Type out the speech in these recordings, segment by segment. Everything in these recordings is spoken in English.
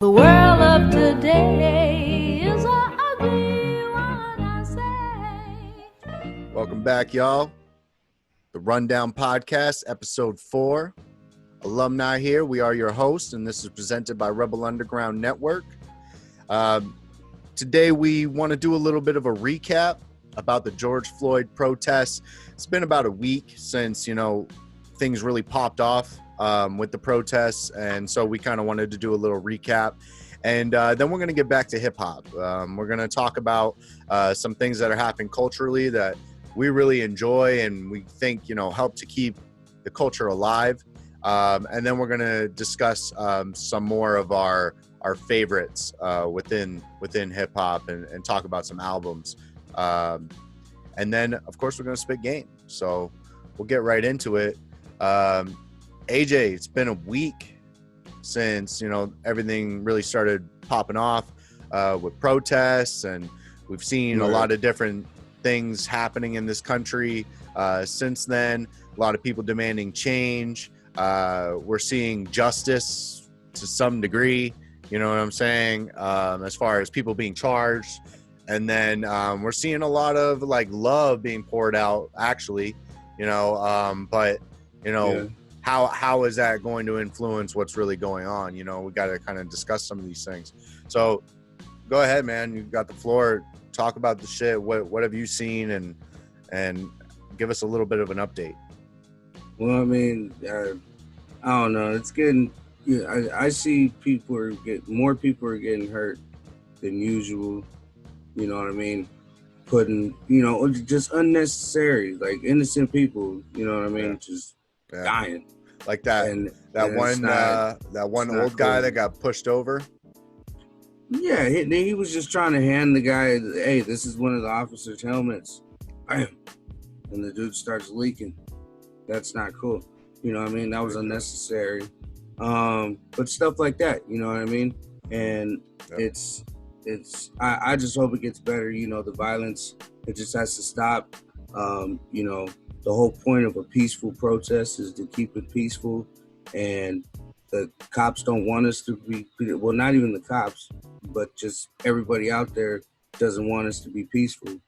The world of today is a ugly one, I say. Welcome back, y'all. The Rundown Podcast, Episode 4. Alumni here. We are your hosts, and this is presented by Rebel Underground Network. Today, we want to do a little bit of a recap about the George Floyd protests. It's been about a week since, things really popped off with the protests, and so we kind of wanted to do a little recap. And then we're going to get back to hip-hop. We're going to talk about some things that are happening culturally that we really enjoy and we think, help to keep the culture alive. And then we're going to discuss some more of our favorites within hip-hop and talk about some albums. And then, of course, we're going to spit game. So we'll get right into it. AJ, it's been a week since, everything really started popping off with protests, and we've seen a lot of different things happening in this country since then. A lot of people demanding change. We're seeing justice to some degree, you know what I'm saying, as far as people being charged. And then we're seeing a lot of love being poured out, actually, but how is that going to influence what's really going on? We got to kind of discuss some of these things. So go ahead, man. You've got the floor. Talk about the shit. What have you seen, and give us a little bit of an update. Well, I mean, I don't know. It's getting. I see more people are getting hurt than usual. You know what I mean? Putting, just unnecessary, innocent people. You know what I mean? Just dying. Like that. And that one old guy that got pushed over. Yeah, he was just trying to hand the guy, hey, this is one of the officer's helmets. Bam. And the dude starts leaking. That's not cool. You know what I mean? That was unnecessary. But stuff like that, you know what I mean? And I just hope it gets better. The violence, it just has to stop. The whole point of a peaceful protest is to keep it peaceful. And the cops don't want us to be, well, not even the cops, but just everybody out there doesn't want us to be peaceful.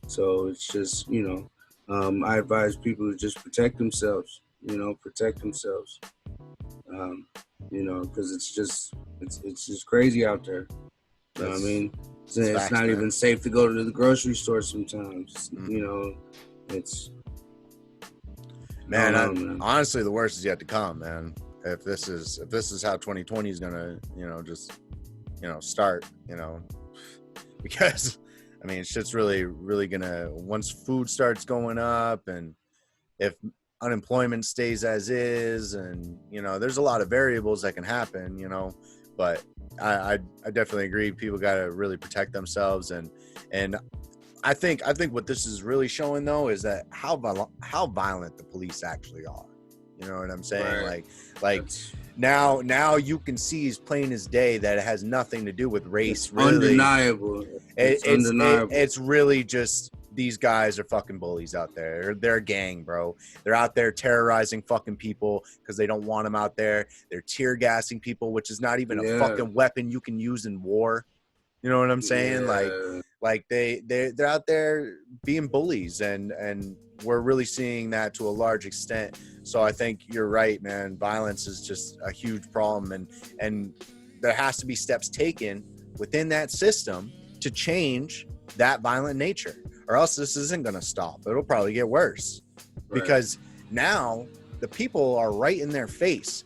So it's just, I advise people to just protect themselves, because it's just crazy out there. You know what I mean? It's not even safe to go to the grocery store sometimes. It's... Man, honestly, the worst is yet to come, man. If this is how 2020 is gonna, start, because I mean, shit's really, really gonna, once food starts going up, and if unemployment stays as is, and there's a lot of variables that can happen, but I definitely agree. People gotta really protect themselves, and I think what this is really showing, though, is that how violent the police actually are. You know what I'm saying? Right. Now you can see as plain as day that it has nothing to do with race. It's really. Undeniable. It's really just these guys are fucking bullies out there. They're a gang, bro. They're out there terrorizing fucking people because they don't want them out there. They're tear gassing people, which is not even a fucking weapon you can use in war. You know what I'm saying? Yeah. They're out there being bullies, and we're really seeing that to a large extent. So I think you're right, man. Violence is just a huge problem, and there has to be steps taken within that system to change that violent nature, or else this isn't going to stop. It'll probably get worse, because now the people are right in their face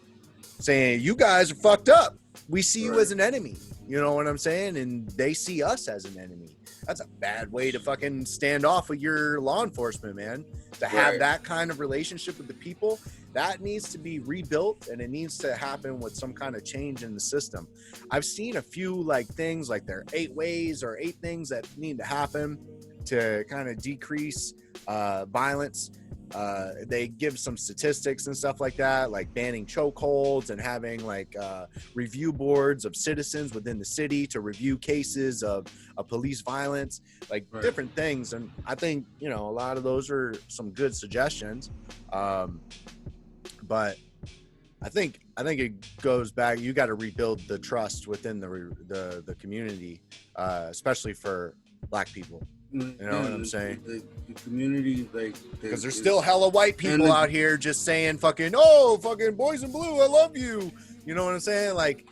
saying, you guys are fucked up. We see you as an enemy. You know what I'm saying? And they see us as an enemy. That's a bad way to fucking stand off with your law enforcement, man. To have that kind of relationship with the people, that needs to be rebuilt, and it needs to happen with some kind of change in the system. I've seen a few things, there are 8 ways or 8 things that need to happen to kind of decrease violence. They give some statistics and stuff like that, like banning chokeholds and having review boards of citizens within the city to review cases of police violence, different things. And I think, a lot of those are some good suggestions. But I think it goes back. You got to rebuild the trust within the community, especially for Black people. You know what I'm saying? The community, like, because there's still hella white people out here just saying fucking, oh, fucking boys in blue, I love you. You know what I'm saying? Like,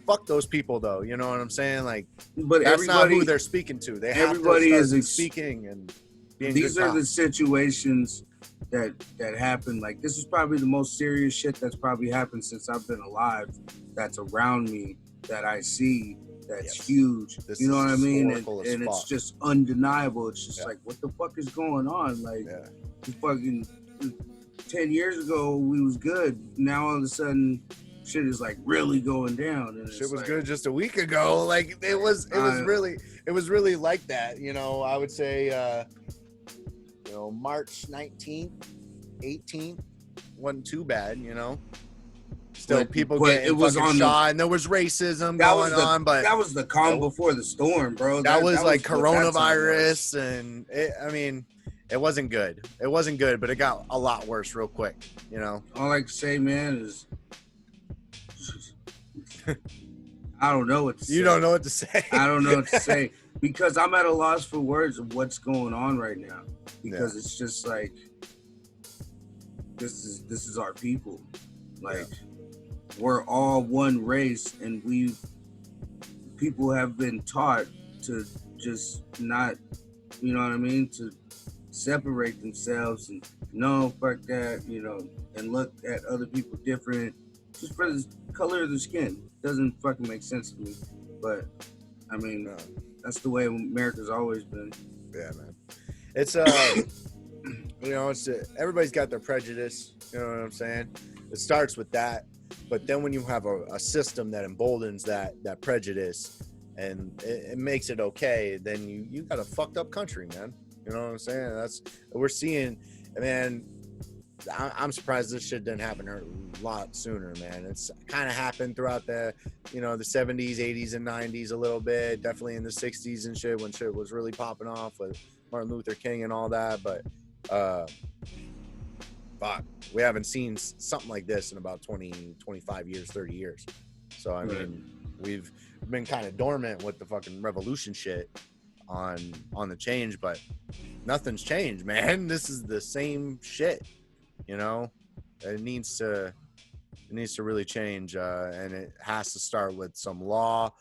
fuck those people though. You know what I'm saying? Like, but that's not who they're speaking to. They have to start speaking and being good these are the situations that happen. Like, this is probably the most serious shit that's probably happened since I've been alive. That's around me that I see. That's huge. You know what I mean? And it's just undeniable. It's just like, what the fuck is going on? Like, fucking 10 years ago we was good. Now all of a sudden shit is like really going down. And shit was like, good just a week ago. Like, it was really like that. You know, I would say March 19th, 18th wasn't too bad, you know. Still, people getting fucking shot, and there was racism going on, but that was the calm before the storm, bro. That was like coronavirus, and it wasn't good. It wasn't good, but it got a lot worse real quick, you know. All I can say, man, is I don't know what to say. You don't know what to say. I don't know what to say because I'm at a loss for words of what's going on right now. Because it's just like this is our people. Like, we're all one race, and people have been taught to just not, you know what I mean, to separate themselves and no, fuck that, you know, and look at other people different just for the color of their skin. Doesn't fucking make sense to me, but I mean, that's the way America's always been. Yeah, man. It's you know, it's everybody's got their prejudice. You know what I'm saying? It starts with that, but then when you have a system that emboldens that prejudice and it makes it okay, then you got a fucked up country, man. You know what I'm saying? We're seeing, man. I'm surprised this shit didn't happen a lot sooner, man. It's kind of happened throughout the, you know, the 70s, 80s, and 90s a little bit. Definitely in the 60s and shit when shit was really popping off with Martin Luther King and all that. But fuck, we haven't seen something like this in about 20, 25 years, 30 years. So, I mean, we've been kind of dormant with the fucking revolution shit on the change, but nothing's changed, man. This is the same shit. You know, it needs to really change, and it has to start with some law.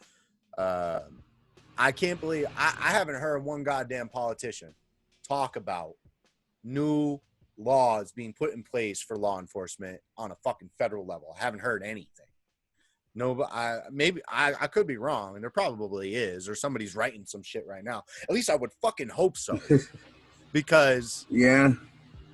I can't believe I haven't heard one goddamn politician talk about new laws being put in place for law enforcement on a fucking federal level. I haven't heard anything. No, but I could be wrong, and there probably is, or somebody's writing some shit right now. At least I would fucking hope so, because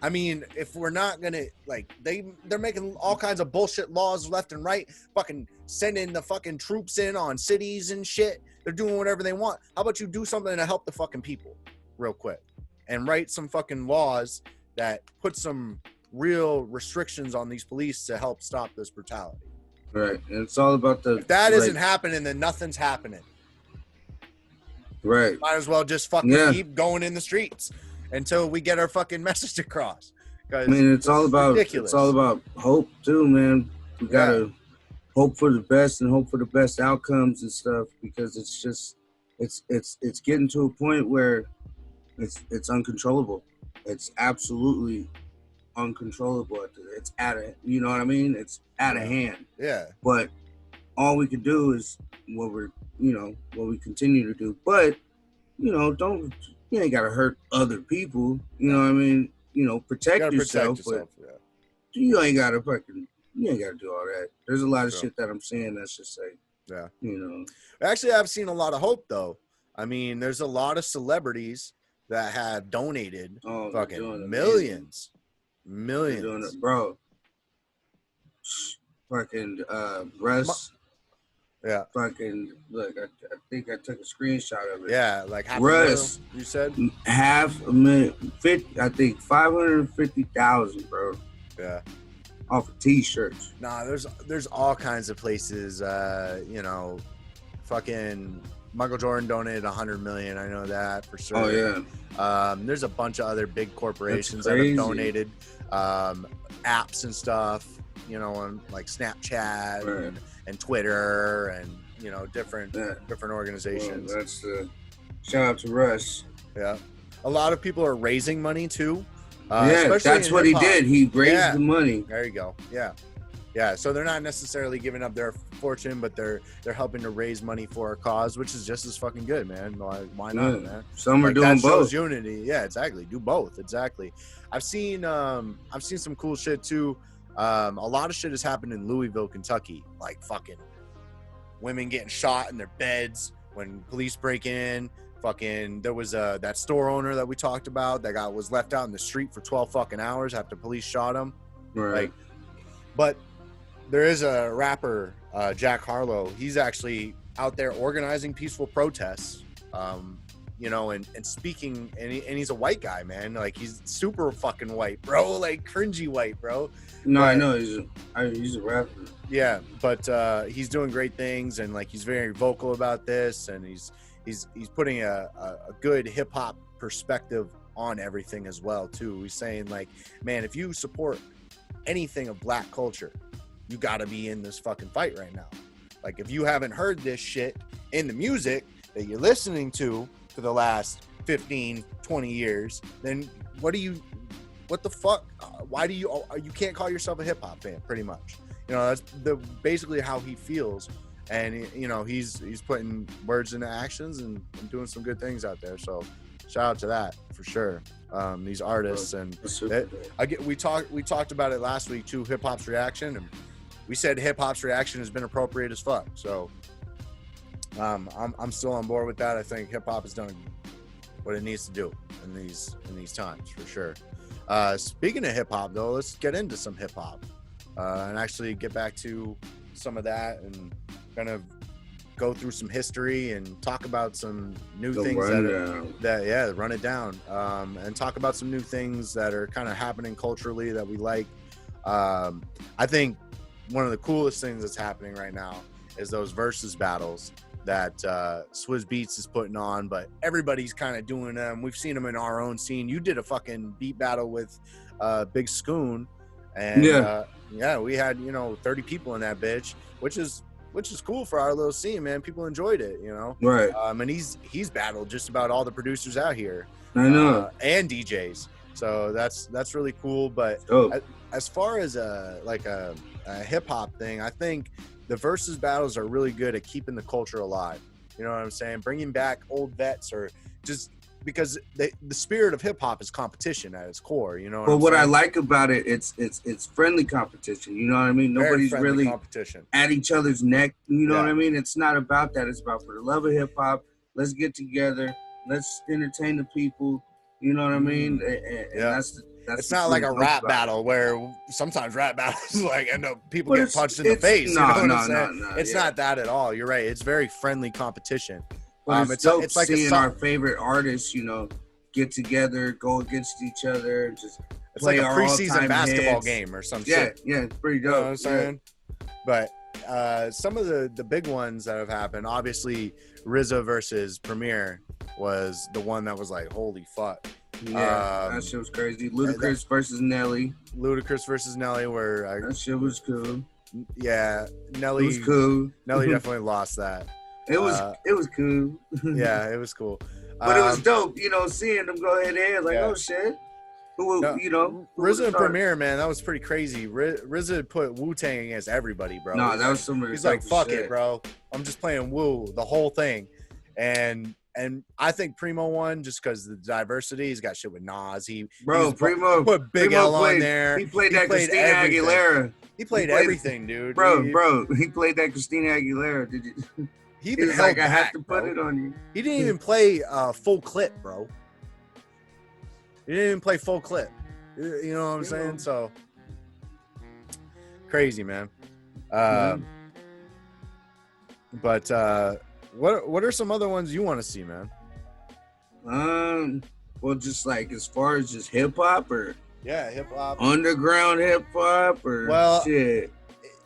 I mean, if we're not gonna, like, they're making all kinds of bullshit laws left and right, fucking sending the fucking troops in on cities and shit. They're doing whatever they want. How about you do something to help the fucking people real quick and write some fucking laws that put some real restrictions on these police to help stop this brutality. Right. And it's all about if that isn't happening, then nothing's happening. Right. Might as well just fucking keep going in the streets until we get our fucking message across. I mean, it's all about ridiculous. It's all about hope too, man. We gotta hope for the best and hope for the best outcomes and stuff, because it's just it's getting to a point where it's uncontrollable. It's absolutely uncontrollable. It's out of, you know what I mean? It's out of hand. Yeah. But all we can do is what we continue to do. But you ain't gotta hurt other people. You know what I mean? You know, protect yourself, but you ain't gotta do all that. There's a lot of shit that I'm saying that's just like, you know. Actually, I've seen a lot of hope though. I mean, there's a lot of celebrities that have donated fucking millions. Doing it, bro. Fucking Russ. Yeah. Fucking look, I think I took a screenshot of it. Yeah, like Russ. You said $550,000. I think 550,000, bro. Yeah. Off of t-shirts. Nah, there's all kinds of places. You know, fucking Michael Jordan donated 100 million. I know that for sure. Oh yeah. There's a bunch of other big corporations That's that have crazy. donated apps and stuff, you know, on like Snapchat Right. and Twitter and, you know, different Yeah. organizations. Well, that's shout out to Russ. Yeah. A lot of people are raising money too. Yeah, especially that's in what he hip-hop. did. He raised Yeah. the money. There you go. Yeah. Yeah. So they're not necessarily giving up their fortune, but they're helping to raise money for a cause, which is just as fucking good, man. Like, why not, Yeah. man? Some are Like, doing that shows both. unity. Yeah, exactly. Do both. Exactly. I've seen some cool shit too. A lot of shit has happened in Louisville, Kentucky. Like fucking women getting shot in their beds when police break in. Fucking, there was that store owner that we talked about that was left out in the street for 12 fucking hours after police shot him. Right. Like, but there is a rapper, Jack Harlow. He's actually out there organizing peaceful protests, you know, and speaking, and he's a white guy, man. Like, he's super fucking white, bro. Like, cringy white, bro. No, I but- know he's a rapper. Yeah, but he's doing great things, and like he's very vocal about this, and he's putting a good hip hop perspective on everything as well too. He's saying like, man, if you support anything of black culture, you got to be in this fucking fight right now. Like, if you haven't heard this shit in the music that you're listening to for the last 15, 20 years, then what the fuck? Why do you can't call yourself a hip hop fan? Pretty much, you know, that's basically how he feels. And, you know, he's putting words into actions and doing some good things out there. So shout out to that for sure. These artists, and we talked about it last week too, hip hop's reaction, and we said hip hop's reaction has been appropriate as fuck. So I'm still on board with that. I think hip hop has done what it needs to do in these times for sure. Speaking of hip hop though, let's get into some hip hop and actually get back to some of that and kind of go through some history and talk about some new things run it down, and talk about some new things that are kind of happening culturally that we like. I think one of the coolest things that's happening right now is those Versuz battles that Swizz Beatz is putting on, but everybody's kind of doing them. We've seen them in our own scene. You did a fucking beat battle with Big Scoon, and we had 30 people in that bitch, which is cool for our little scene, man. People enjoyed it, you know. Right. And he's battled just about all the producers out here. I know. And DJs. So that's really cool. But as far as a hip hop thing, I think the Versuz battles are really good at keeping the culture alive. You know what I'm saying? Bringing back old vets, or just because the spirit of hip hop is competition at its core. You know. But what I like about it, it's friendly competition. You know what I mean? Nobody's really competition at each other's neck. You know what I mean? It's not about that. It's about, for the love of hip hop, let's get together, let's entertain the people. You know what I mean? And that's it's not like a rap battle where sometimes rap battles like end up people get punched in the face. No, it's not that at all. You're right. It's very friendly competition. But it's dope seeing our favorite artists, get together, go against each other, and just it's play like a our preseason basketball hits. game or some shit. Yeah, it's pretty dope. You know what I'm saying? But some of the big ones that have happened, obviously RZA versus Premier was the one that was like, holy fuck. Yeah, that shit was crazy. Ludacris versus Nelly. Ludacris versus Nelly, where that shit was cool. Yeah, Nelly was cool. Nelly definitely lost that. It was cool. Yeah, it was cool. But it was dope, seeing them go head to head, like, oh shit. RZA and Premier, man, that was pretty crazy. RZA put Wu-Tang against everybody, bro. No, that was some. He's like, fuck it, bro. I'm just playing Wu, the whole thing, and I think Primo won just because the diversity. He's got shit with Nas. Primo put Big L on there. He played Christina Aguilera. He played everything, dude. Bro, he played that Christina Aguilera. Did you? He even was like, I have to put it on you. He didn't even play full clip, bro. He didn't even play full clip. You know what I'm saying? So crazy, man. But what are some other ones you want to see, man? Well, just like as far as just hip hop, or hip hop, underground hip hop, or shit.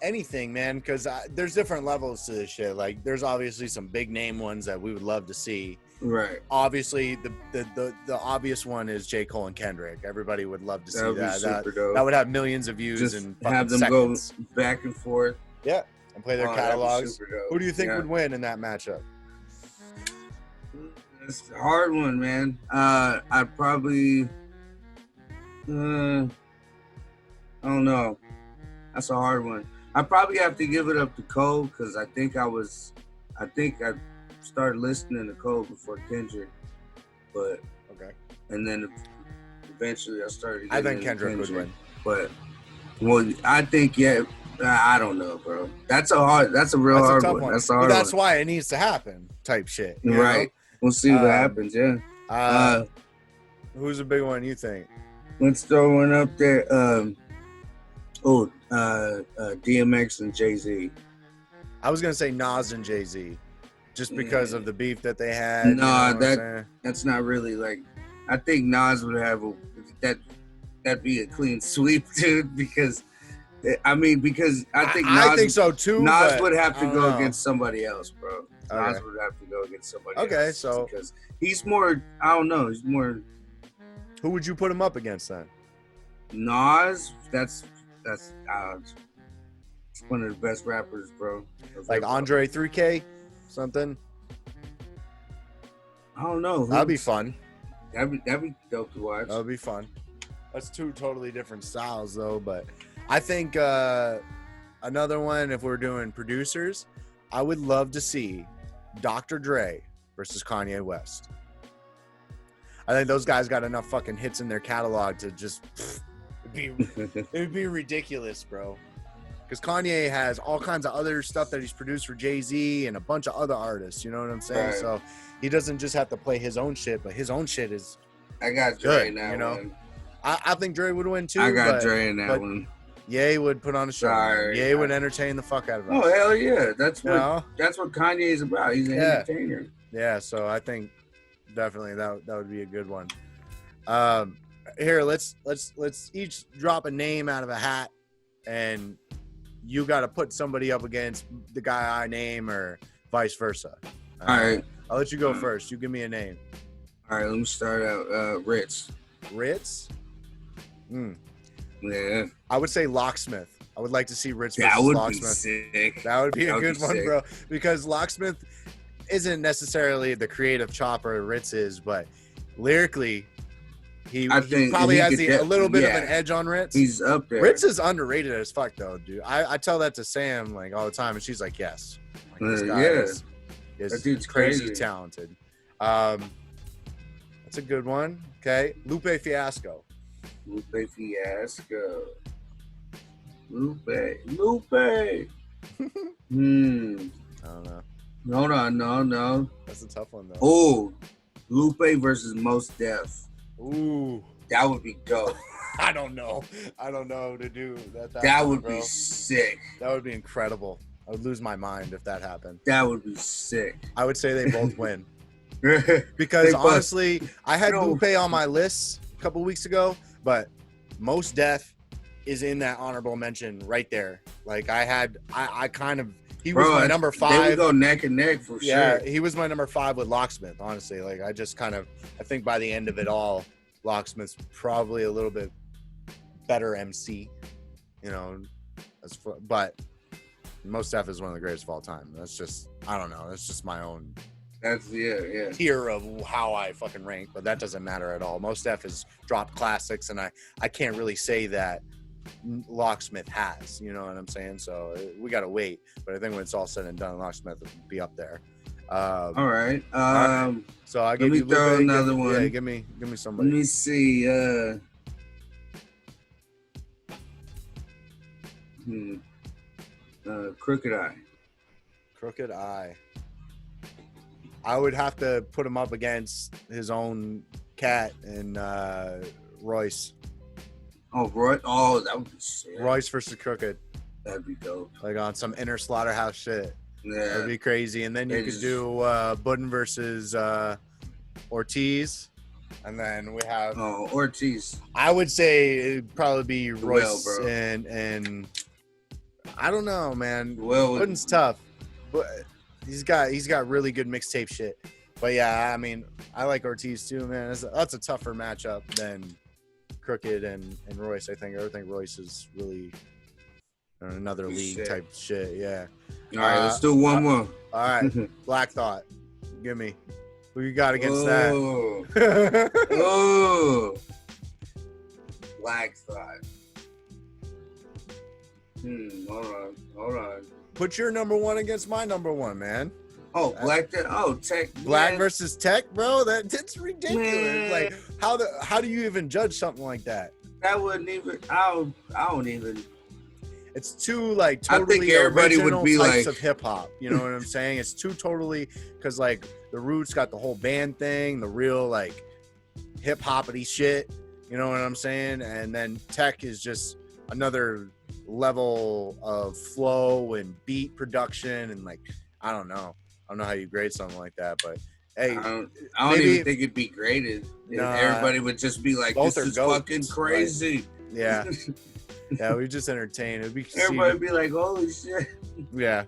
anything, man, because there's different levels to this shit. Like, there's obviously some big name ones that we would love to see. Right. Obviously, the obvious one is J. Cole and Kendrick. Everybody would love to see That would be super dope. That would have millions of views Just and have them seconds. go back and forth. Yeah, and play their catalogs. Who do you think Yeah. would win in that matchup? It's a hard one, man. I'd probably, I don't know. That's a hard one. I probably have to give it up to Cole because I think I started listening to Cole before Kendrick, but Okay. and then eventually I started. I think Kendrick would win, but well, I think I don't know, bro. That's a real hard tough one. That's a hard well, that's one. why it needs to happen, type shit. You Right. know? We'll see what happens. Yeah. Who's a big one you think? Let's throw one up there. DMX and Jay-Z. I was gonna say Nas and Jay-Z, just because of the beef that they had. No, you know what I'm saying? that's not really like. I think Nas would have that'd be a clean sweep, dude. Because I think Nas, I think so too. Nas would have to I don't go know. against somebody else, bro. Okay. Nas would have to go against somebody else. Okay, so because he's more. I don't know. He's more. Who would you put him up against then? Nas. That's one of the best rappers, bro. Like Andre 3K, something. I don't know. That'd be fun. That'd be dope to watch. That would be fun. That's two totally different styles, though. But I think another one, if we're doing producers, I would love to see Dr. Dre versus Kanye West. I think those guys got enough fucking hits in their catalog to just it'd be ridiculous, bro. Because Kanye has all kinds of other stuff that he's produced for Jay-Z and a bunch of other artists. You know what I'm saying? Right. So he doesn't just have to play his own shit, but his own shit is. I got Dre good, now. you know? One. I think Dre would win too. I got Dre in that but one. Ye would put on a show. Sorry. Ye would entertain the fuck out of us. Oh hell yeah! That's You what know? that's what Kanye is about. He's an entertainer. Yeah, so I think definitely that would be a good one. Here, let's each drop a name out of a hat, and you got to put somebody up against the guy I name, or vice versa. All right. I'll let you go first. You give me a name. All right, let me start out. Ritz. Ritz. Yeah. I would say Locksmith. I would like to see Ritz That versus would Locksmith. be sick. That would be a good one, sick. bro. Because Locksmith isn't necessarily the creative chopper Ritz is, but lyrically, he probably has a little bit of an edge on Ritz. He's up there. Ritz is underrated as fuck, though, dude. I tell that to Sam like all the time, and she's like, "Yes, like, this guy is that dude's crazy crazy. talented." That's a good one. Okay, Lupe Fiasco. Lupe Fiasco. Lupe. I don't know. No. That's a tough one, though. Oh, Lupe versus Mos Def. Ooh. That would be dope. I don't know to do that. That would bro. be sick. That would be incredible. I would lose my mind if that happened. That would be sick. I would say they both win. Because Because honestly, I had Lupe on my list a couple weeks ago, but Mos Def is in that honorable mention right there. Like he was my number 5. They would go neck and neck for Yeah, sure. he was my number 5 with Locksmith, honestly. Like I think by the end of it all, Locksmith's probably a little bit better MC, you know, but Mos Def is one of the greatest of all time. That's just, I don't know. That's just my own That's yeah. tier of how I fucking rank, but that doesn't matter at all. Mos Def has dropped classics, and I can't really say that Locksmith has, you know what I'm saying? So we gotta wait, but I think when it's all said and done, Locksmith will be up there. All right. So I give let me you throw Lupe, another one. Yeah, give me somebody. Let me see. Crooked Eye. Crooked Eye. I would have to put him up against his own cat and Royce. Oh, Roy. Oh, that would be sick. Royce versus Crooked. That'd be dope. Like on some inner slaughterhouse shit. Yeah. That'd be crazy. And then you could do Budden versus Ortiz. And then we have Ortiz. I would say it'd probably be Royce bro. and I don't know, man. Well, Wooden's tough, but he's got really good mixtape shit. But yeah, I mean, I like Ortiz too, man. That's a tougher matchup than Crooked and Royce. I think Royce is really in another league Shit. type shit. Yeah. all right, let's do one more. All right, Black Thought. Give me. Who you got against Oh, that? oh, Black Thought. Hold on. Put your number one against my number one, man. Oh, Black Thought. Oh, Tech. Black man. versus Tech, bro. That's ridiculous. Man. Like, how do you even judge something like that? That wouldn't even. I don't even. It's too like I totally think everybody would original be types like- of hip hop. You know what I'm saying? It's too totally because like the Roots got the whole band thing, the real like hip hoppity shit. You know what I'm saying? And then Tech is just another level of flow and beat production and like I don't know how you grade something like that, but hey, I don't maybe- even think it'd be graded. Nah. Everybody would just be like, Both "This are is goats, fucking crazy." yeah, yeah, we just entertain. It'd be Everybody would be like, "Holy shit!" yeah.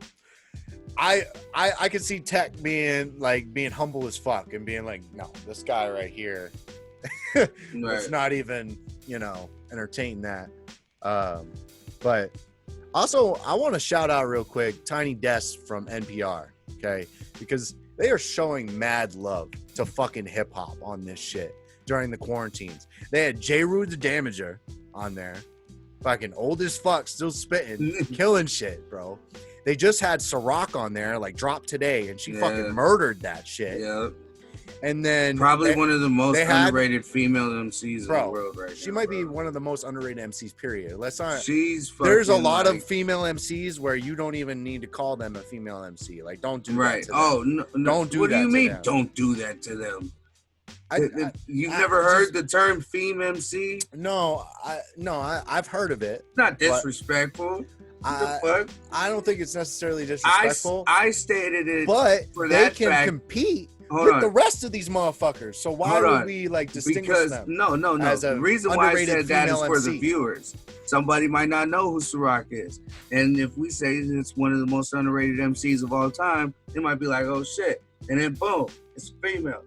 I could see Tech being humble as fuck and being like, no, this guy right here, it's Right. not even, entertain that. But also, I want to shout out real quick Tiny Desk from NPR, okay? Because they are showing mad love to fucking hip hop on this shit during the quarantines. They had J. Rude the Damager on there, fucking old as fuck, still spitting, killing shit, bro. They just had Ciroc on there, like dropped today, and she fucking murdered that shit. Yeah. And then Probably one of the most they had- underrated female MCs in Bro, the world right now. she might be bro. one of the most underrated MCs, period. Let's not. She's There's a fucking, lot like, of female MCs where you don't even need to call them a female MC. Like, don't do right. that to them. Oh no, Don't do what that do you to mean? them. Don't do that to them. I You've I never heard just- the term "femme MC"? I've heard of it. It's not disrespectful. What the fuck? I don't think it's necessarily disrespectful, I stated it but for they that can fact. compete Hold with on. the rest of these motherfuckers. So why Hold would on. we like distinguish Because them? no. as a The reason why I underrated said that is female for the MC. viewers. Somebody might not know who Ciroc is, and if we say it's one of the most underrated MCs of all time, they might be like, "Oh shit!" And then boom, it's female.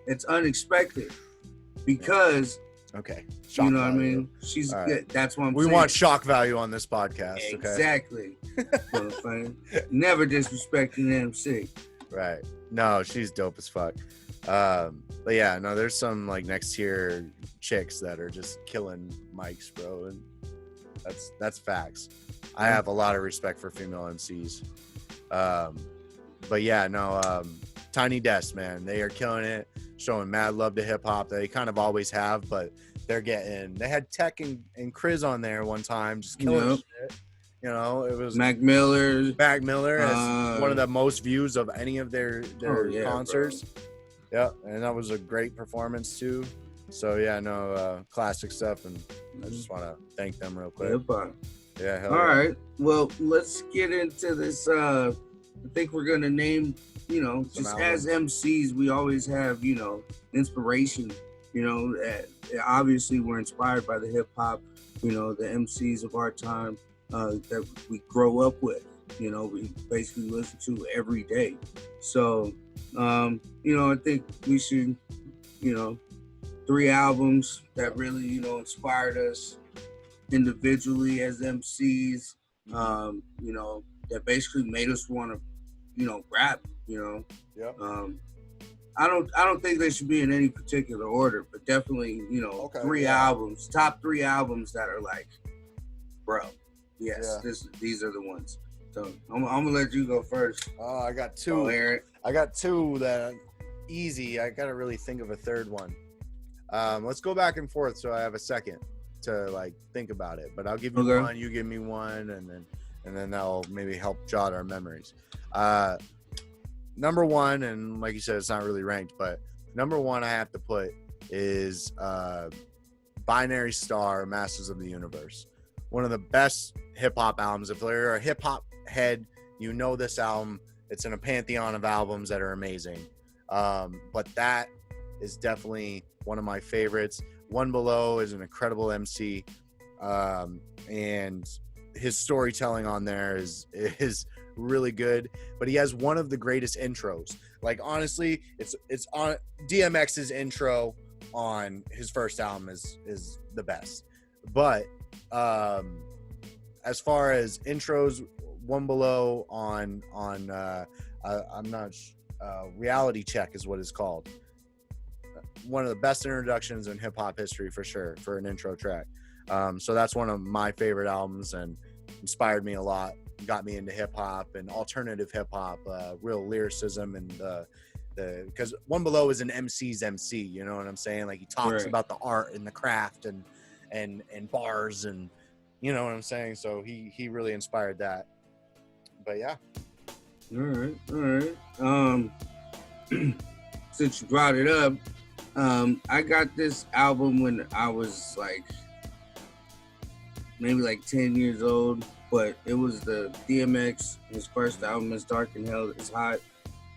It's unexpected because Okay, you shock know what I value. mean. She's All right. yeah, that's what I'm We saying. want shock value on this podcast. Okay, Exactly. You know what I'm saying? Never disrespecting the MC. right? No, she's dope as fuck. But yeah, no, there's some like next tier chicks that are just killing mics, bro, and that's facts. I have a lot of respect for female MCs. But yeah, no, Tiny Desk, man, they are killing it, showing mad love to hip hop. They kind of always have, but they had Tech and Chris on there one time, just killing Yep. shit. It was Mac Miller. Mac Miller has one of the most views of any of their Oh, yeah, concerts. Yeah, and that was a great performance too. So yeah, no, classic stuff, and I just want to thank them real quick. Hip-hop. Yeah, hell All yeah. right. Well, let's get into this. I think we're gonna name, just as MCs, we always have, inspiration. Obviously we're inspired by the hip hop, the MCs of our time that we grow up with. We basically listen to every day. So, I think we should, 3 albums that really, inspired us individually as MCs, that basically made us want to, rap, Yep. I don't think they should be in any particular order, but definitely, Okay, 3 yeah. albums, top 3 albums that are like, bro, yes, Yeah. these are the ones. So I'm gonna let you go first. I got So two. Eric, I got two that easy. I gotta really think of a third one. Let's go back and forth so I have a second to like think about it. But I'll give you Okay. one, you give me one, and then that'll maybe help jot our memories. Number one, and like you said, it's not really ranked, but number one I have to put is Binary Star, Masters of the Universe. One of the best hip hop albums. If you're a hip hop head, you know this album. It's in a pantheon of albums that are amazing. But that is definitely one of my favorites. One Below is an incredible MC. And his storytelling on there is really good, but he has one of the greatest intros. Like honestly, it's on DMX's intro on his first album is the best. But as far as intros, One Below on I'm not Reality Check is what it's called. One of the best introductions in hip hop history for sure for an intro track. So that's one of my favorite albums and inspired me a lot. Got me into hip hop and alternative hip hop, real lyricism and because One Below is an MC's MC. You know what I'm saying? Like he talks about the art and the craft and bars and you know what I'm saying. So he really inspired that. But yeah. All right. Since you brought it up, I got this album when I was like maybe like 10 years old, but it was the DMX, his first album is Dark and Hell is Hot,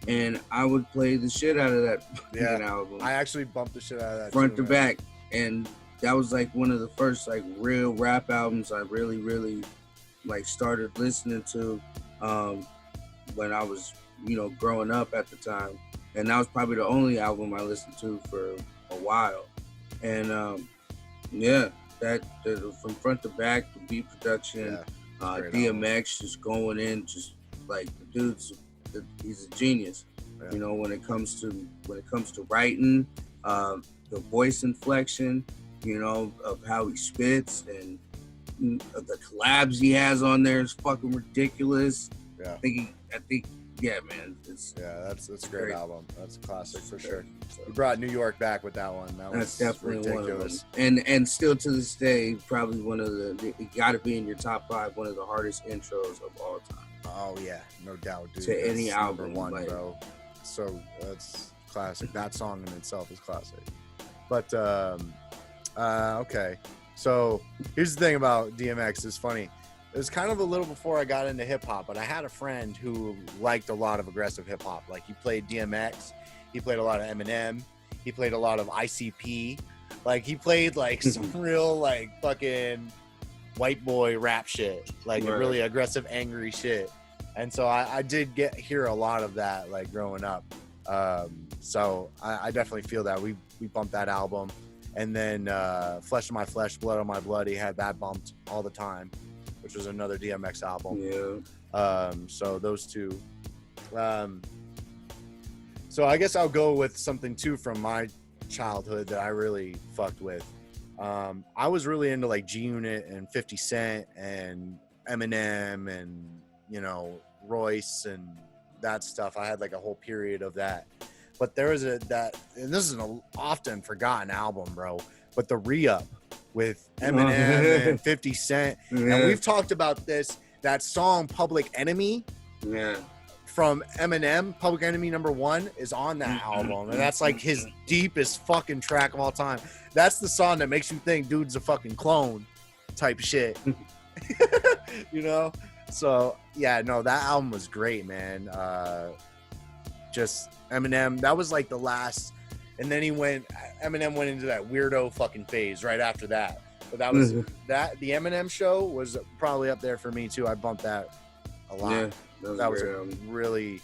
and I would play the shit out of that album. I actually bumped the shit out of that front too, to back, and that was like one of the first like real rap albums I really like started listening to when I was, you know, growing up at the time. And that was probably the only album I listened to for a while. And that from front to back, the beat production, DMX just going in, just like the he's a genius. Yeah. You know, when it comes to writing, the voice inflection, you know, of how he spits and the collabs he has on there is fucking ridiculous. Yeah. I think. Yeah, man. That's a great album. That's a classic for sure. You brought New York back with that one. That's definitely ridiculous. One of them. And still to this day, probably one of it got to be in your top 5. One of the hardest intros of all time. Oh yeah, no doubt, dude. To any album, one, like, bro. So that's classic. That song in itself is classic. But okay. So here's the thing about DMX. It's funny. It was kind of a little before I got into hip hop, but I had a friend who liked a lot of aggressive hip hop. Like he played DMX, he played a lot of Eminem, he played a lot of ICP. Like he played like some real like fucking white boy rap shit, like really aggressive, angry shit. And so I did hear a lot of that like growing up. So I definitely feel that we bumped that album, and then Flesh of My Flesh, Blood of My Blood. He had that bumped all the time, which was another DMX album. Yeah. So those two. So I guess I'll go with something too from my childhood that I really fucked with. I was really into like G Unit and 50 Cent and Eminem and, you know, Royce and that stuff. I had like a whole period of that. But there was and this is an often forgotten album, bro, but the Re-Up with Eminem and 50 Cent. Yeah. And we've talked about this, that song Public Enemy from Eminem, Public Enemy #1 is on that album. And that's like his deepest fucking track of all time. That's the song that makes you think dude's a fucking clone type shit. You know? So yeah, no, that album was great, man. Just Eminem, that was like the last. And then Eminem went into that weirdo fucking phase right after that. But that was the Eminem show was probably up there for me too. I bumped that a lot. Yeah, that was a really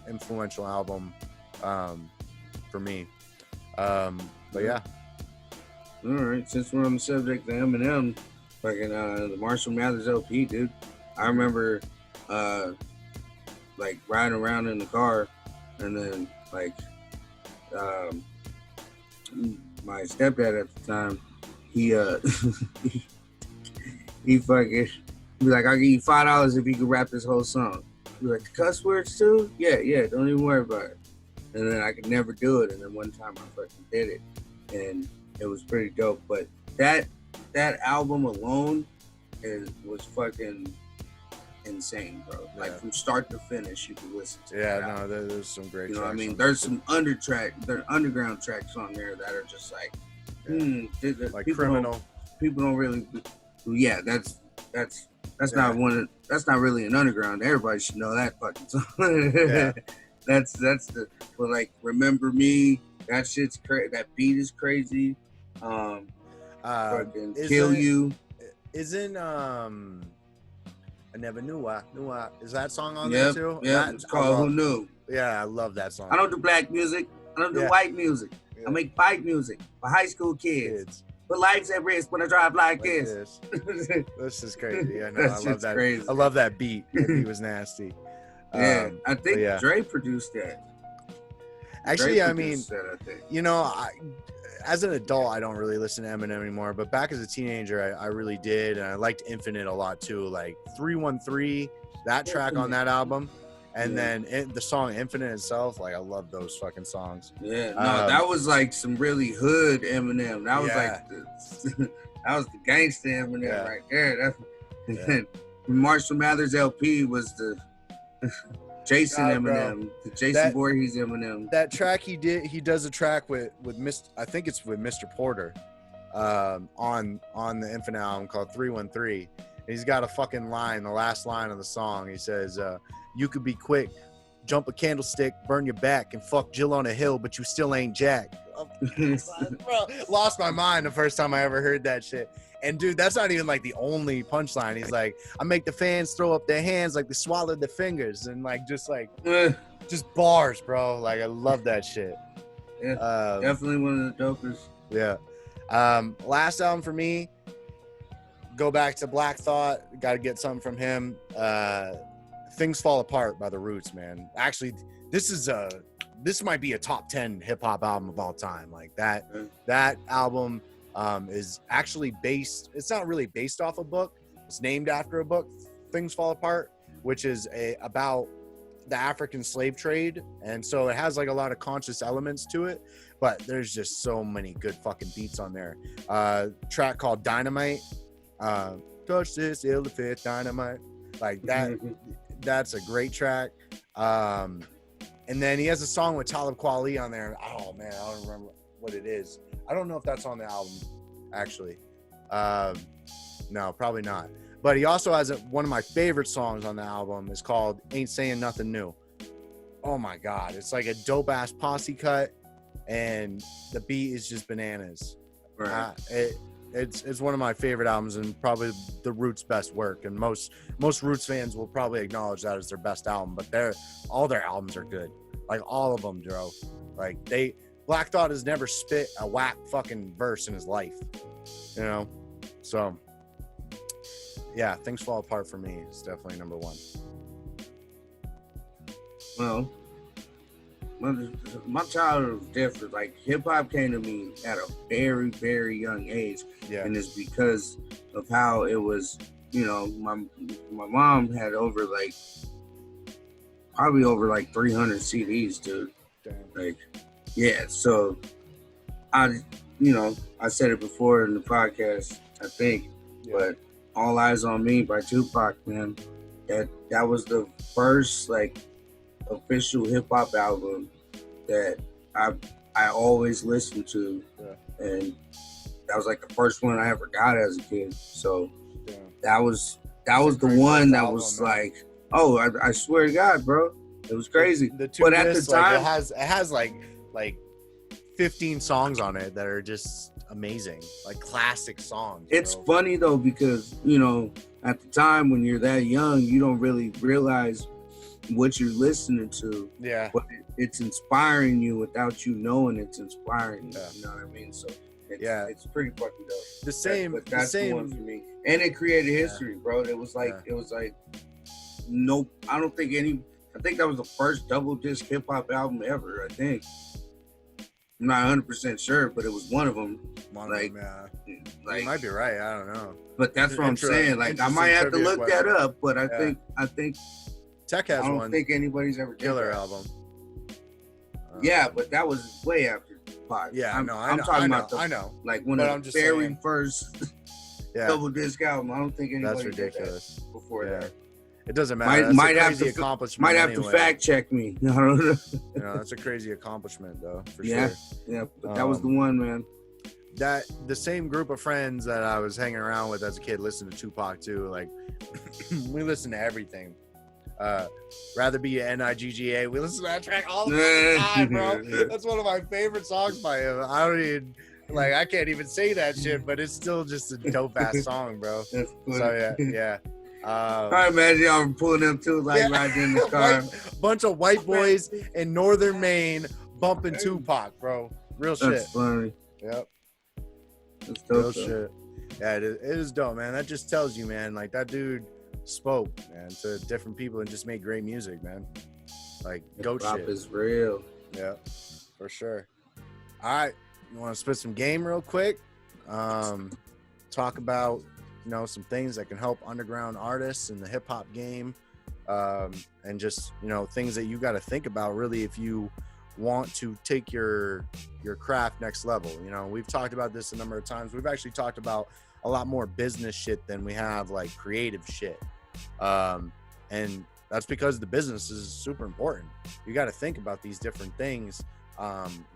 influential album for me. But yeah. All right, since we're on the subject of Eminem, fucking the Marshall Mathers LP, dude. I remember like riding around in the car, and then like my stepdad at the time, he fucking be like, I'll give you $5 if you can rap this whole song. Be like, the cuss words too? Yeah, don't even worry about it. And then I could never do it, and then one time I fucking did it, and it was pretty dope. But that album alone was fucking insane, bro. Like from start to finish, you can listen to. Yeah, no, there's some great. You know what I mean? There's some underground tracks on there that are just like, like Criminal. People don't really. Yeah, that's not one. That's not really an underground. Everybody should know that fucking song. Yeah. That's the. But like, Remember Me. That shit's crazy. That beat is crazy. Fucking Kill You. Isn't I never knew I is that song on there too? Yeah, it's called Who Knew. Yeah, I love that song. I don't do black music. I don't do white music. I make fight music for high school kids. But life's at risk when I drive like this. This is crazy. Yeah, no, I love that. Crazy. I love that beat. That beat was nasty. Yeah, I think Dre produced that. Actually, I mean, you know, as an adult, I don't really listen to Eminem anymore. But back as a teenager, I really did, and I liked Infinite a lot too. Like 313, that track on that album, and then the song Infinite itself. Like I love those fucking songs. Yeah, no, that was like some really hood Eminem. That was like that was the gangster Eminem right there. Marshall Mathers LP was the Jason Eminem, the Jason Voorhees Eminem. That track he does a track with I think it's with Mr. Porter, on the Infinite album called 313. And he's got a fucking line, the last line of the song. He says, "You could be quick, jump a candlestick, burn your back, and fuck Jill on a hill, but you still ain't Jack." Bro, lost my mind the first time I ever heard that shit. And dude, that's not even like the only punchline. He's like, "I make the fans throw up their hands like they swallowed their fingers," and just bars, bro. Like I love that shit. Yeah, definitely one of the dopest. Yeah. Last album for me, go back to Black Thought. Got to get something from him. Things Fall Apart by The Roots, man. Actually, this might be a top 10 hip hop album of all time. Like that album is actually based. It's not really based off a book. It's named after a book, Things Fall Apart, which is about the African slave trade, and so it has like a lot of conscious elements to it. But there's just so many good fucking beats on there. Track called Dynamite. Touch this ill-fit dynamite. Like that. That's a great track. And then he has a song with Talib Kweli on there. Oh man, I don't remember what it is. I don't know if that's on the album, actually. No, probably not. But he also has one of my favorite songs on the album. Is called Ain't Saying Nothing New. Oh my God. It's like a dope ass posse cut, and the beat is just bananas. Right. It's one of my favorite albums, and probably the Roots' best work. And most Roots fans will probably acknowledge that as their best album. But all their albums are good. Like all of them, bro. Like Black Thought has never spit a whack fucking verse in his life, you know? So, yeah, Things Fall Apart for me is definitely number one. Well, my childhood was different. Like, hip-hop came to me at a very, very young age. Yeah. And it's because of how it was, you know, my mom had probably over 300 CDs, dude. Damn. Like, yeah, so I said it before in the podcast, I think, but All Eyes on Me by Tupac, man, that was the first official hip hop album that I always listened to, and that was the first one I ever got as a kid. So that was the one that was album, oh, I swear to God, bro, it was crazy. But at the time, it has like 15 songs on it that are just amazing, like classic songs. It's funny though, because at the time when you're that young, you don't really realize what you're listening to. Yeah. But it's inspiring you without you knowing it's inspiring you. You know what I mean? So it's pretty fucking dope. That's the one for me. And it created history, bro. It was I think that was the first double disc hip hop album ever, I think. I'm not 100% sure, but it was one of them. You might be right. I don't know. But that's what I'm saying. I might have to look that up, but I think Tech has one. I don't think anybody's ever killer album. Yeah, but that was way after Pac. Yeah, I'm talking about one of the very first double disc album. I don't think anybody did that before that. It doesn't matter. Might have to fact check me. I don't know. That's a crazy accomplishment, though, for sure. Yeah, but that was the one, man. That the same group of friends that I was hanging around with as a kid listened to Tupac too. We listened to everything. Rather Be a Nigga. We listen to that track all the time, bro. That's one of my favorite songs by him. I like I can't even say that shit, but it's still just a dope ass song, bro. That's funny. So yeah. I imagine y'all pulling them too, like riding in the car. Bunch of white boys in northern Maine bumping Tupac, bro. Real shit. That's funny. Yep. That's dope. Real shit. Yeah, it is dope, man. That just tells you, man, like that dude spoke, man, to different people and just made great music, man. Like goat Hip-hop shit. is real. Yeah, for sure. All right, you want to spit some game real quick? Talk about, you know, some things that can help underground artists in the hip hop game, and just, you know, things that you got to think about really if you want to take your craft next level. You know, we've talked about this a number of times. We've actually talked about a lot more business shit than we have like creative shit, and that's because the business is super important. You got to think about these different things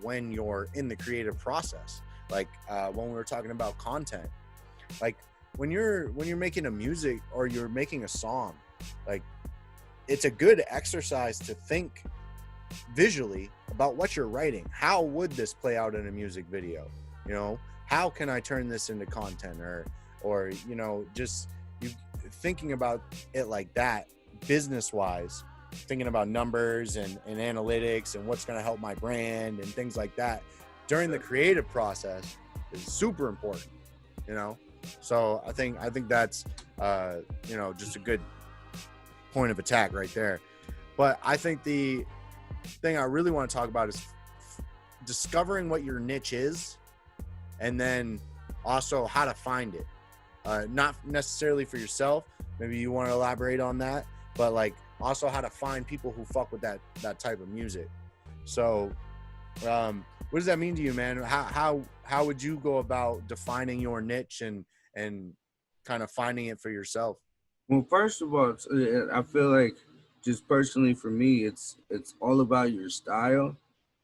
when you're in the creative process. Like when we were talking about content, like when you're making a music or you're making a song, like it's a good exercise to think visually about what you're writing. How would this play out in a music video? You know, how can I turn this into content, or you know, just you thinking about it like that, business wise, thinking about numbers and analytics and what's going to help my brand and things like that during the creative process is super important, you know. So I think that's you know, just a good point of attack right there. But I think the thing I really want to talk about is discovering what your niche is, and then also how to find it. Not necessarily for yourself, maybe you want to elaborate on that, but like also how to find people who fuck with that type of music. So what does that mean to you, man? How would you go about defining your niche and kind of finding it for yourself? Well, first of all, I feel like just personally for me, it's all about your style.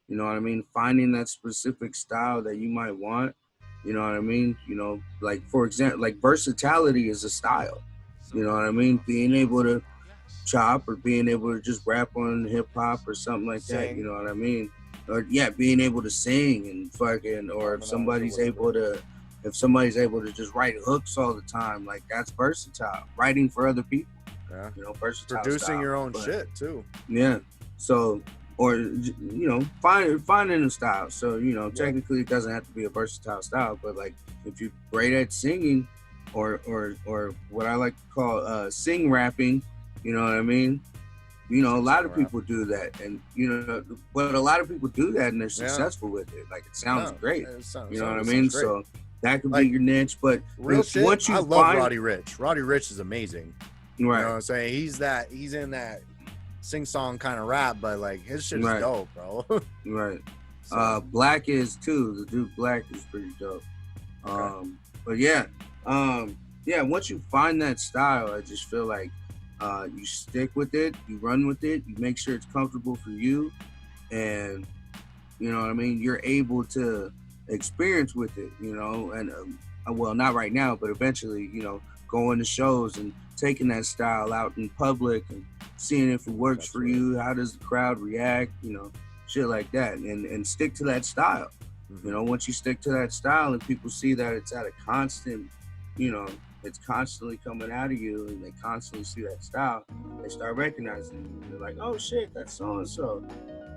You know what I mean? Finding that specific style that you might want. You know what I mean? You know, like for example, like versatility is a style. You know what I mean? Being able to chop or being able to just rap on hip hop or something like that. You know what I mean? Or yeah, being able to sing and fucking, or if somebody's able to just write hooks all the time, like that's versatile. Writing for other people. Yeah. You know, versatile. Producing style, your own shit too. Yeah. So, or you know, finding a style. So, you know, technically it doesn't have to be a versatile style, but like if you're great at singing, or what I like to call sing rapping, you know what I mean? You know, a lot of people do that, and you know, but a lot of people do that and they're successful with it. Like it sounds great. You know what I mean? So that could be your niche, but real shit. Once you I love Roddy Ricch. Roddy Ricch is amazing. Right. You know what I'm saying? He's in that sing song kind of rap, but like his shit's dope, bro. Right. So. Black is too. The dude Black is pretty dope. Okay. But yeah, once you find that style, I just feel like you stick with it, you run with it, you make sure it's comfortable for you, and you know what I mean, you're able to experience with it, you know, and well, not right now, but eventually, you know, going to shows and taking that style out in public and seeing if it works for you, how does the crowd react, you know, shit like that, and stick to that style. You know, once you stick to that style and people see that it's at a constant, you know, it's constantly coming out of you, and they constantly see that style, they start recognizing it. They're like, oh shit, that's so-and-so.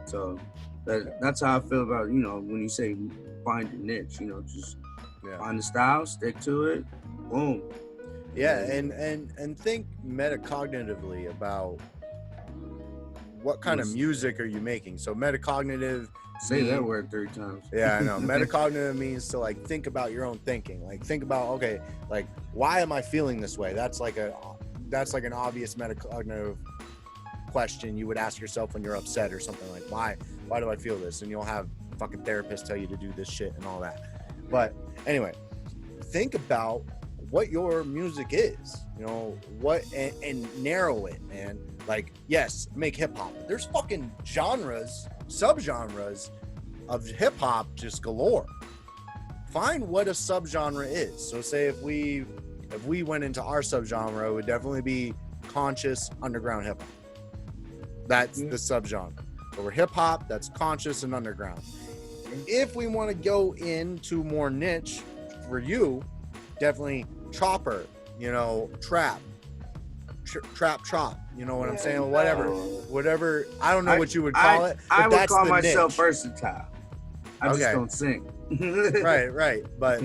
So that's how I feel about, you know, when you say find your niche, you know, just find the style, stick to it, boom. Yeah, and think metacognitively about what kind of music are you making. So metacognitive, say that word 3 times. Yeah, I know. Metacognitive means to like think about your own thinking. Like think about, okay, like why am I feeling this way? That's like an obvious metacognitive question you would ask yourself when you're upset or something, like why do I feel this? And you'll have fucking therapists tell you to do this shit and all that. But anyway, think about what your music is, you know, what, and narrow it, man. Like, yes, make hip hop. There's fucking genres, subgenres of hip hop just galore. Find what a subgenre is. So say if we went into our subgenre, it would definitely be conscious underground hip hop. That's the subgenre. Over hip hop, that's conscious and underground. if we want to go into more niche for you, definitely chopper, you know, trap, chop, you know what I'm saying? Whatever. I don't know what you would call it, but I would that's call the myself niche. versatile. I just don't sing. Right. But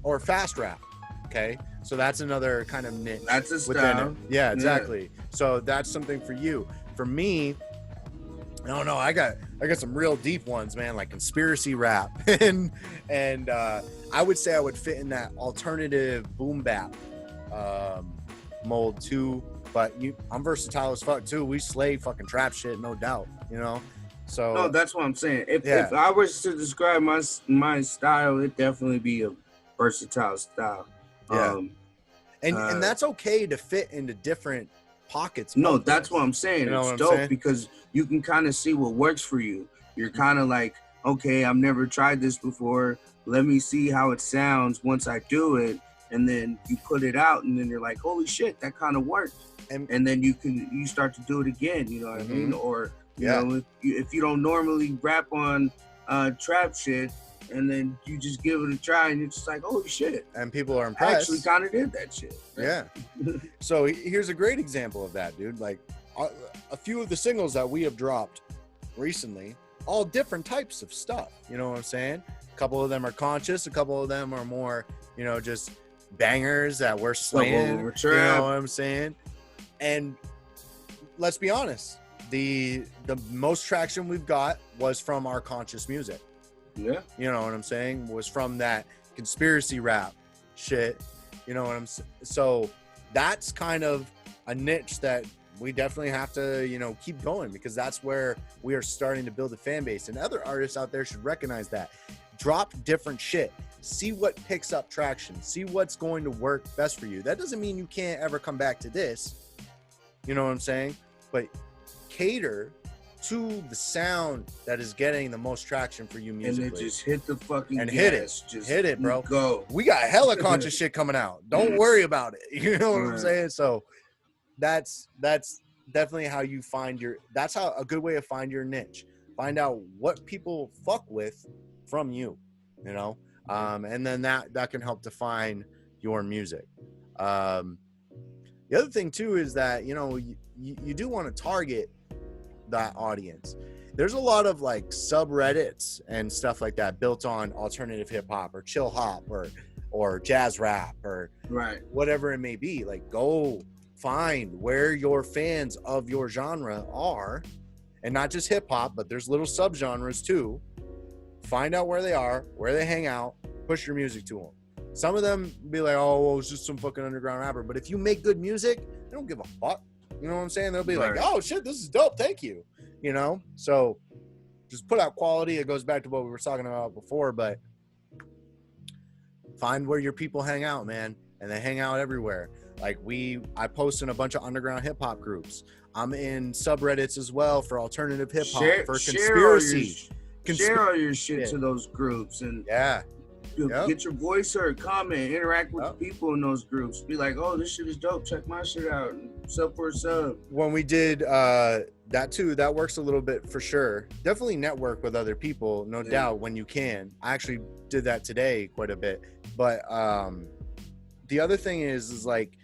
or fast rap. Okay, so that's another kind of niche. That's a within style. it. Yeah, exactly. So that's something for you. For me, I don't know. I got some real deep ones, man, like conspiracy rap, and I would say I would fit in that alternative boom bap mold too. But I'm versatile as fuck too. We slay fucking trap shit, no doubt. You know. So no, that's what I'm saying. If I was to describe my style, it'd definitely be a versatile style. Yeah. And that's okay to fit into different pockets. No, that's what I'm saying. You know it's dope because you can kind of see what works for you. You're kind of like, okay, I've never tried this before. Let me see how it sounds once I do it. And then you put it out and then you're like, holy shit, that kind of worked. And then you start to do it again, you know what I mean? Or, you know, if you don't normally rap on trap shit, and then you just give it a try and you're just like, holy shit. And people are impressed. I actually kind of did that shit. Yeah. So here's a great example of that, dude. Like a few of the singles that we have dropped recently, all different types of stuff. You know what I'm saying? A couple of them are conscious. A couple of them are more, you know, just bangers that we're slaying. You know what I'm saying? And let's be honest, the most traction we've got was from our conscious music. Yeah. You know what I'm saying? Was from that conspiracy rap shit. You know what I'm saying? So that's kind of a niche that we definitely have to, you know, keep going, because that's where we are starting to build a fan base. And other artists out there should recognize that. Drop different shit. See what picks up traction. See what's going to work best for you. That doesn't mean you can't ever come back to this. You know what I'm saying? But cater to the sound that is getting the most traction for you musically. And then just hit the fucking and gas. hit it. Just hit it, bro. Go. We got hella conscious shit coming out. Don't worry about it. You know what I'm saying? So that's definitely how you find that's how a good way to find your niche. Find out what people fuck with from you, you know? And then that can help define your music. The other thing too is that, you know, you do want to target that audience. There's a lot of like subreddits and stuff like that built on alternative hip hop or chill hop or jazz rap or whatever it may be. Like, go find where your fans of your genre are, and not just hip hop, but there's little subgenres too. Find out where they are, where they hang out, push your music to them. Some of them be like, oh, well, it's just some fucking underground rapper. But if you make good music, they don't give a fuck. You know what I'm saying? They'll be like, oh shit, this is dope. Thank you. You know? So just put out quality. It goes back to what we were talking about before, but find where your people hang out, man. And they hang out everywhere. Like I post in a bunch of underground hip hop groups. I'm in subreddits as well for alternative hip hop, for conspiracy. Share all your shit to those groups and get your voice heard, comment, interact with the people in those groups. Be like, oh, this shit is dope. Check my shit out. Sub for a sub. When we did that too, that works a little bit for sure. Definitely network with other people, no doubt, when you can. I actually did that today quite a bit. But the other thing is like,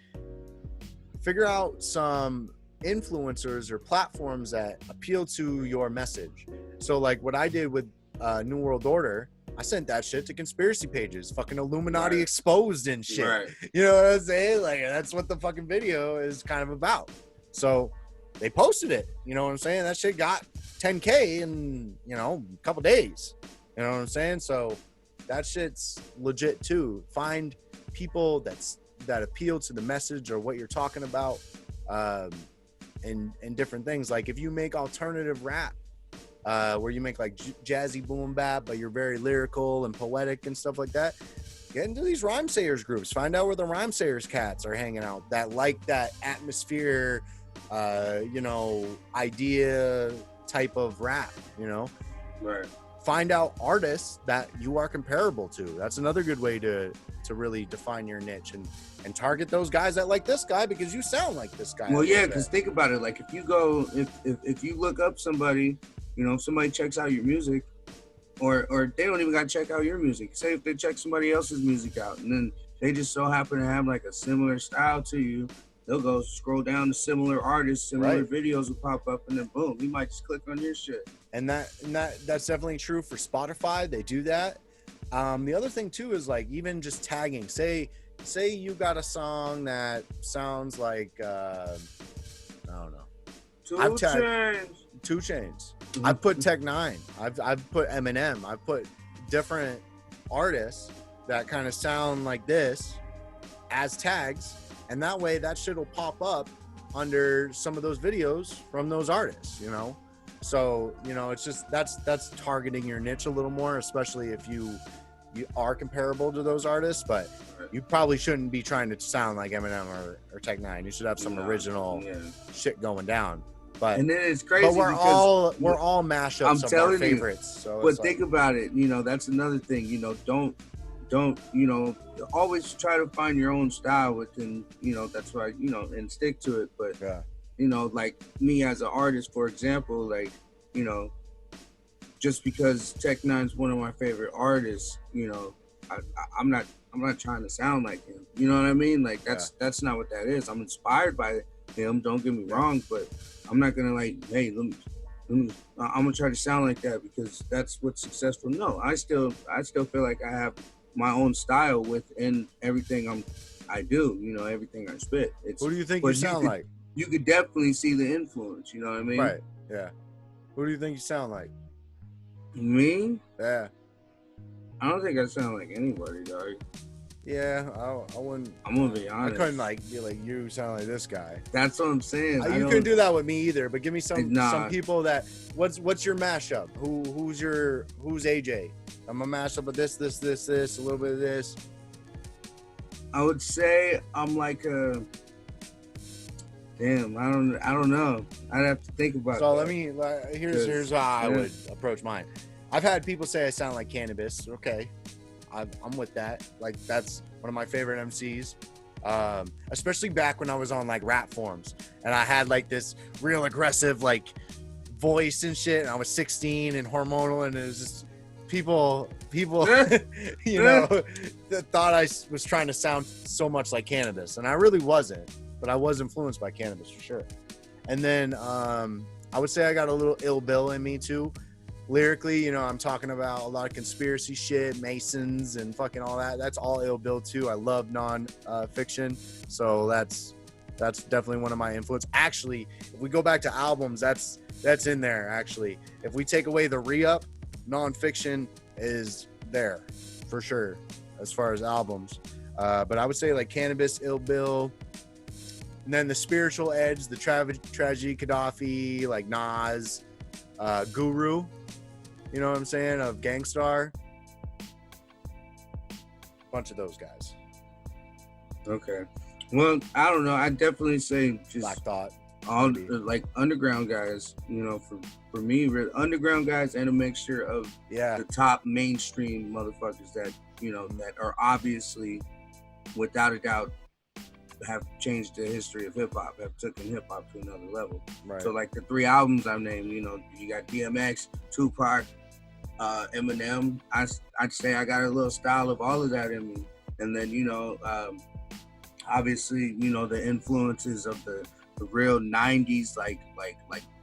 figure out some influencers or platforms that appeal to your message. So like what I did with New World Order, I sent that shit to conspiracy pages, fucking Illuminati exposed and shit. You know what I'm saying? Like, that's what the fucking video is kind of about. So they posted it. You know what I'm saying? That shit got 10K in, you know, a couple days. You know what I'm saying? So that shit's legit too. Find people that appeal to the message or what you're talking about, and different things. Like if you make alternative rap, where you make like jazzy boom bap, but you're very lyrical and poetic and stuff like that, get into these rhyme sayers groups. Find out where the rhyme sayers cats are hanging out that like that atmosphere, you know, idea type of rap, you know. Find out artists that you are comparable to. That's another good way to really define your niche and target those guys that like this guy because you sound like this guy. Well, yeah, because think about it. Like if you go, if you look up somebody, you know, if somebody checks out your music, or they don't even gotta check out your music. Say if they check somebody else's music out, and then they just so happen to have like a similar style to you, they'll go scroll down to similar artists, similar Right. videos will pop up, and then boom, you might just click on your shit. And that's definitely true for Spotify. They do that. The other thing too is like even just tagging. Say you got a song that sounds like I don't know. I've tagged 2 Chainz. I've put Tech Nine. I've put Eminem. I've put different artists that kind of sound like this as tags, and that way that shit will pop up under some of those videos from those artists, you know. So, you know, it's just that's targeting your niche a little more, especially if you are comparable to those artists, but you probably shouldn't be trying to sound like Eminem or Tech Nine. You should have some original shit going down. But and then it's crazy. But we're all mashups of our favorites. So but think about it, you know, that's another thing. You know, don't you know, always try to find your own style within, you know, that's why, you know, and stick to it. But you know, like me as an artist, for example, like, you know, just because Tech Nine's one of my favorite artists, you know, I'm not trying to sound like him. You know what I mean? Like that's not what that is. I'm inspired by him. Don't get me wrong, but I'm not gonna like, hey, let me, I'm gonna try to sound like that because that's what's successful. No, I still feel like I have my own style within everything I do. You know, everything I spit. Who do you think you sound like? You could definitely see the influence. You know what I mean? Right. Yeah. Who do you think you sound like? Me? Yeah. I don't think I sound like anybody, dog. Yeah, I wouldn't. I'm gonna be honest. I couldn't like be like you sound like this guy. That's what I'm saying. You couldn't do that with me either. But give me some people that. What's your mashup? Who's AJ? I'm a mashup of this, a little bit of this. I would say I'm like a. Damn, I don't know. I'd have to think about. So that. Here's how I would approach mine. I've had people say I sound like Cannabis. Okay. I'm with that. Like that's one of my favorite MCs, especially back when I was on like rap forums and I had like this real aggressive like voice and shit. And I was 16 and hormonal, and it was just people, you know, that thought I was trying to sound so much like Cannabis, and I really wasn't. But I was influenced by Cannabis for sure. And then I would say I got a little Ill Bill in me too. Lyrically, you know, I'm talking about a lot of conspiracy shit, Masons and fucking all that. That's all Ill Bill too. I love non-fiction. So that's definitely one of my influence. Actually, if we go back to albums, that's in there actually. If we take away the re-up, non-fiction is there for sure as far as albums. But I would say like Cannabis, Ill Bill, and then the spiritual edge, the tragedy Gaddafi, like Nas, Guru, you know what I'm saying, of Gangstar. Bunch of those guys. Okay. Well, I don't know. I definitely say just Black Thought. All like underground guys, you know, for me, underground guys and a mixture of the top mainstream motherfuckers that, you know, that are obviously, without a doubt, have changed the history of hip hop, have taken hip hop to another level. Right. So like the 3 albums I've named, you know, you got DMX, Tupac, Eminem. I'd say I got a little style of all of that in me. And then, you know, obviously, you know, the influences of the real 90s, like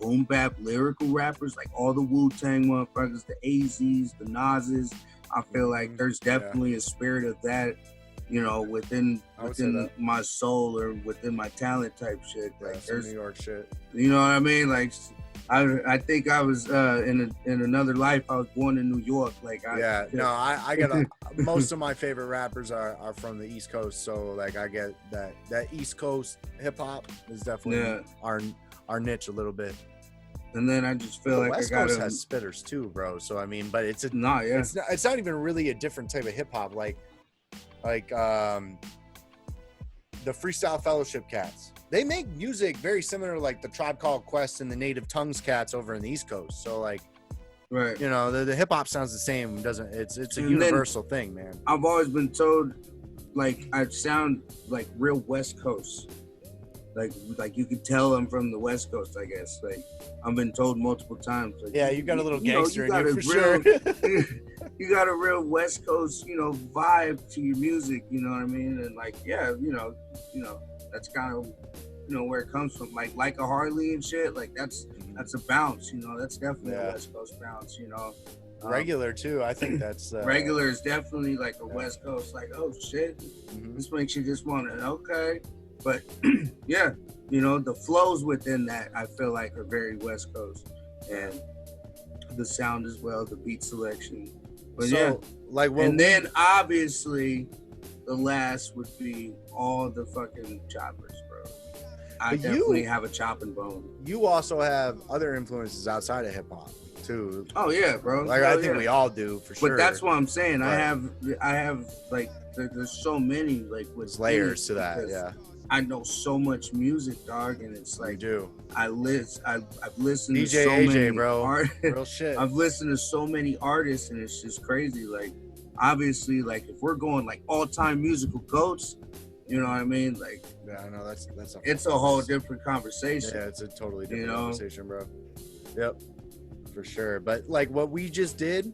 boom bap lyrical rappers, like all the Wu-Tang motherfuckers, the AZs, the Nas's. I feel like there's definitely a spirit of that, you know, within my soul or within my talent type shit. Like there's New York shit. You know what I mean? Like I think I was in another life. I was born in New York. Like I got most of my favorite rappers are from the East Coast. So like I get that East Coast hip hop is definitely our niche a little bit. And then I just feel like West Coast has spitters too, bro. So I mean, but it's not even really a different type of hip hop. Like the Freestyle Fellowship cats. They make music very similar to like the Tribe Called Quest and the Native Tongues cats over in the East Coast. So like, right, you know, the hip hop sounds the same. It's a universal thing, man. I've always been told like I sound like real West Coast. Like you could tell I'm from the West Coast, I guess. Like I've been told multiple times. Like, Yeah, you got a little gangster in got you a for sure. you got a real West Coast, vibe to your music. You know what I mean? And like, yeah, that's kind of where it comes from. Like a Harley and shit. Like that's a bounce. That's definitely a West Coast bounce. Regular too. I think that's regular is definitely like a West Coast. Like, oh shit, this makes you just want to okay. But yeah, the flows within that I feel like are very West Coast, and the sound as well, the beat selection. But and then obviously the last would be all the fucking choppers, bro. I definitely have a chopping bone. You also have other influences outside of hip hop too. Oh yeah, bro. Like I think we all do for sure. But that's what I'm saying. Right. I have like there's so many like with layers to that. Yeah. I know so much music, dog, and it's like I've listened DJ to so AJ, many bro. artists. Real shit. I've listened to so many artists, and it's just crazy. Like, obviously, like if we're going like all-time musical goats, you know what I mean? Like, yeah, I know that's it's a whole different conversation. Yeah, it's a totally different conversation, bro. Yep, for sure. But like what we just did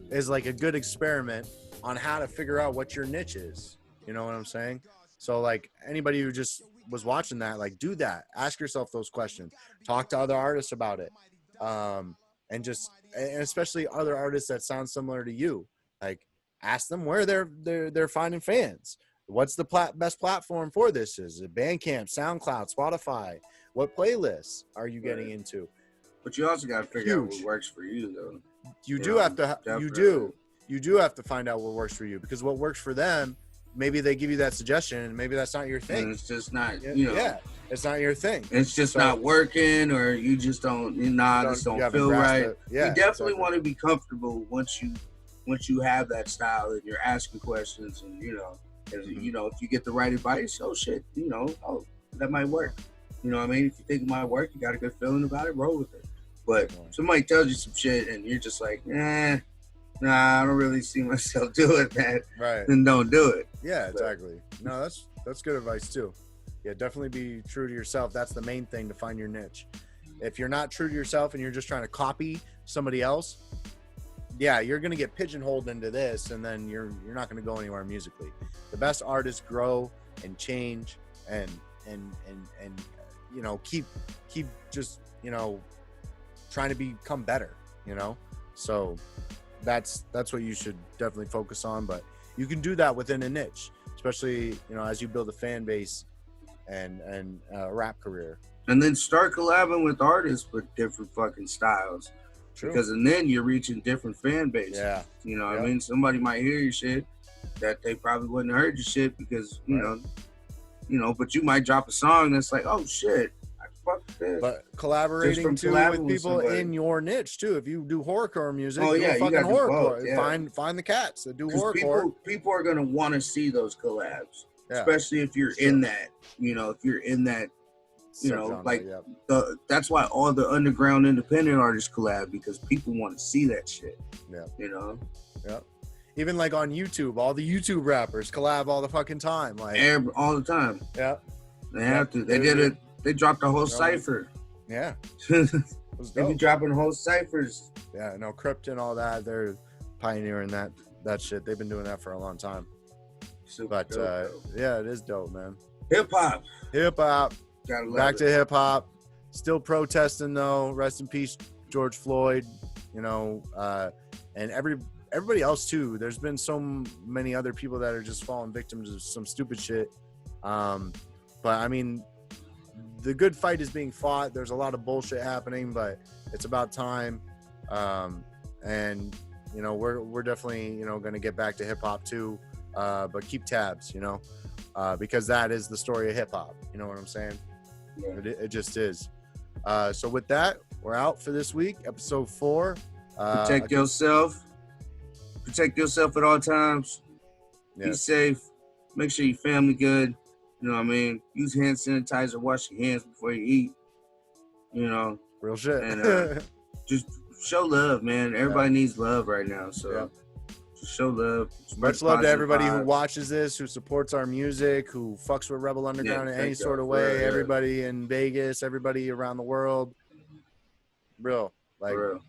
is like a good experiment on how to figure out what your niche is. You know what I'm saying? So like anybody who just was watching that, like do that. Ask yourself those questions. Talk to other artists about it. And especially other artists that sound similar to you. Like ask them where they're finding fans. What's the best platform for this? Is it Bandcamp, SoundCloud, Spotify? What playlists are you getting into? But you also got to figure out what works for you, though. You do have to find out what works for you, because what works for them, maybe they give you that suggestion and maybe that's not your thing. And it's just not, it's not your thing. It's just not working, or you just don't feel right. You definitely want to be comfortable once you have that style and you're asking questions, and if you get the right advice, oh shit, that might work. You know what I mean? If you think it might work, you got a good feeling about it, roll with it. But somebody tells you some shit and you're just like, nah, I don't really see myself doing that. Right. Then don't do it. Yeah, exactly. No, that's good advice too. Yeah, definitely be true to yourself. That's the main thing, to find your niche. If you're not true to yourself and you're just trying to copy somebody else, yeah, you're gonna get pigeonholed into this, and then you're not gonna go anywhere musically. The best artists grow and change and keep just trying to become better. So that's what you should definitely focus on. But you can do that within a niche, especially as you build a fan base and a rap career. And then start collabing with artists with different fucking styles. True. Because then you're reaching different fan bases. Yeah. What I mean? Somebody might hear your shit that they probably wouldn't have heard your shit because, but you might drop a song that's like, oh shit, I fuck this. But collaborating too with people in your niche too. If you do horrorcore music, fucking horrorcore. Yeah. Find the cats that do horrorcore. People are gonna want to see those collabs. Yeah. Especially if you're in that, if you're in that, that's why all the underground independent artists collab, because people want to see that shit. Yeah. Yeah. Even like on YouTube, all the YouTube rappers collab all the fucking time. All the time. Yeah. They have to. They did it. They dropped a whole cipher. Yeah. They be dropping whole ciphers. Yeah. No, Crypt and all that. They're pioneering that shit. They've been doing that for a long time. Super dope. Yeah, it is dope, man. Hip hop. Back to hip hop. Still protesting though. Rest in peace, George Floyd. And everybody else too. There's been so many other people that are just falling victims of some stupid shit. But I mean, the good fight is being fought. There's a lot of bullshit happening, but it's about time. And we're definitely going to get back to hip hop too. But keep tabs, because that is the story of hip hop. You know what I'm saying? Yeah. It just is. So with that, we're out for this week, episode 4. Protect yourself. Protect yourself at all times. Yes. Be safe. Make sure your family good. You know what I mean? Use hand sanitizer. Wash your hands before you eat. Real shit. And just show love, man. Everybody needs love right now. So Just show love. Much love to everybody who vibes. watches this, who supports our music, who fucks with Rebel Underground in any sort of y'all, way. real, Everybody in Vegas, everybody around the world. Real. Like, real.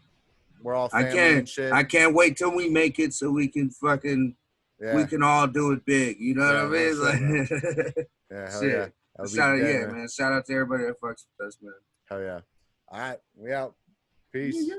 we're all family and shit. I can't wait till we make it so we can fucking, we can all do it big. You know what I mean? Shit, yeah, hell yeah. Man. Shout out to everybody that fucks with us, man. Hell yeah. All right, we out. Peace. Yeah.